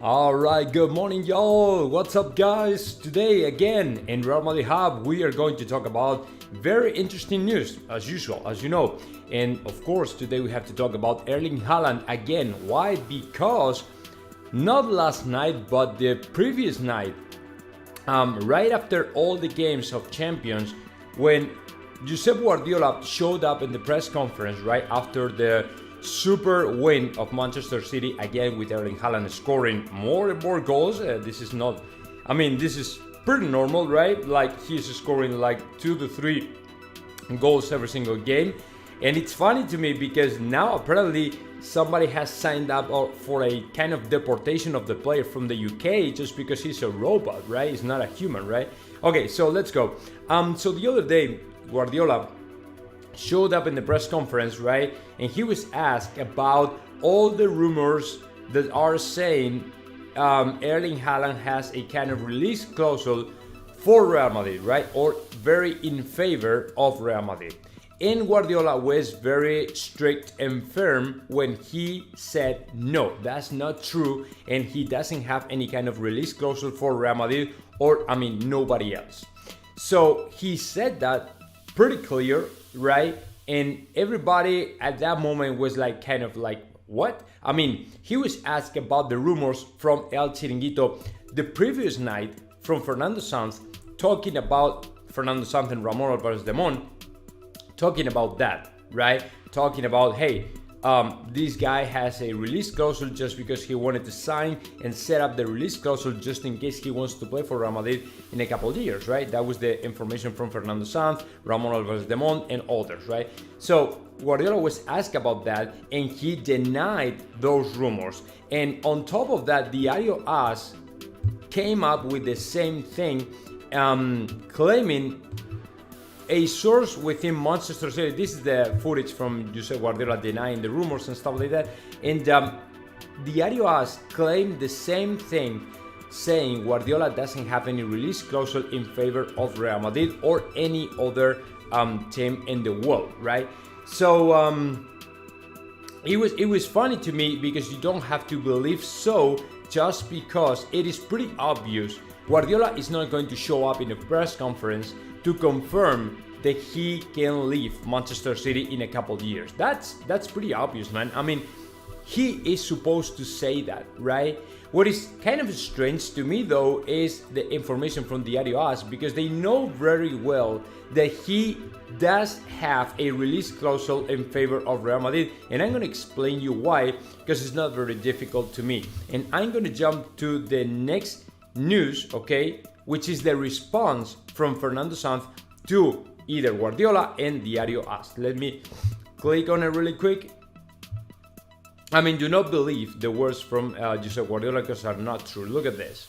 Alright, good morning y'all! What's up guys? Today again in Real Madrid Hub we are going to talk about very interesting news as usual, as you know. And of course today we have to talk about Erling Haaland again. Why? Because not last night but the previous night, right after all the games of champions, when Josep Guardiola showed up in the press conference right after the super win of Manchester City, again with Erling Haaland scoring more and more goals. This is pretty normal, right? Like he's scoring like 2 to 3 goals every single game. And it's funny to me because now apparently somebody has signed up for a kind of deportation of the player from the UK just because he's a robot, right? He's not a human, right? Okay, so let's go. So the other day, Guardiola showed up in the press conference, right? And he was asked about all the rumors that are saying Erling Haaland has a kind of release clause for Real Madrid, right? Or very in favor of Real Madrid. And Guardiola was very strict and firm when he said, no, that's not true. And he doesn't have any kind of release clause for Real Madrid or, nobody else. So he said that pretty clear, right? And everybody at that moment was like, kind of like, what? He was asked about the rumors from El Chiringuito the previous night from Fernando Sanz, talking about Fernando Sanz and Ramon Alvarez-Demón, talking about that, right? Talking about, hey, this guy has a release clause just because he wanted to sign and set up the release clause just in case he wants to play for Real Madrid in a couple of years, right? That was the information from Fernando Sanz, Ramon Alvarez-Demón, and others, right? So Guardiola was asked about that and he denied those rumors. And on top of that, Diario AS came up with the same thing, claiming a source within Manchester City. This is the footage from Josep Guardiola denying the rumors and stuff like that. And Diario AS claimed the same thing, saying Guardiola doesn't have any release clause in favor of Real Madrid or any other team in the world, right? So it was funny to me because you don't have to believe so just because it is pretty obvious. Guardiola is not going to show up in a press conference to confirm that he can leave Manchester City in a couple of years. That's pretty obvious, man. He is supposed to say that, right? What is kind of strange to me though is the information from Diario AS, because they know very well that he does have a release clause in favor of Real Madrid, and I'm going to explain you why, because it's not very difficult to me. And I'm going to jump to the next news, okay, which is the response from Fernando Sanz to either Guardiola and Diario AS. Let me click on it really quick. Do not believe the words from Josep Guardiola because are not true. Look at this.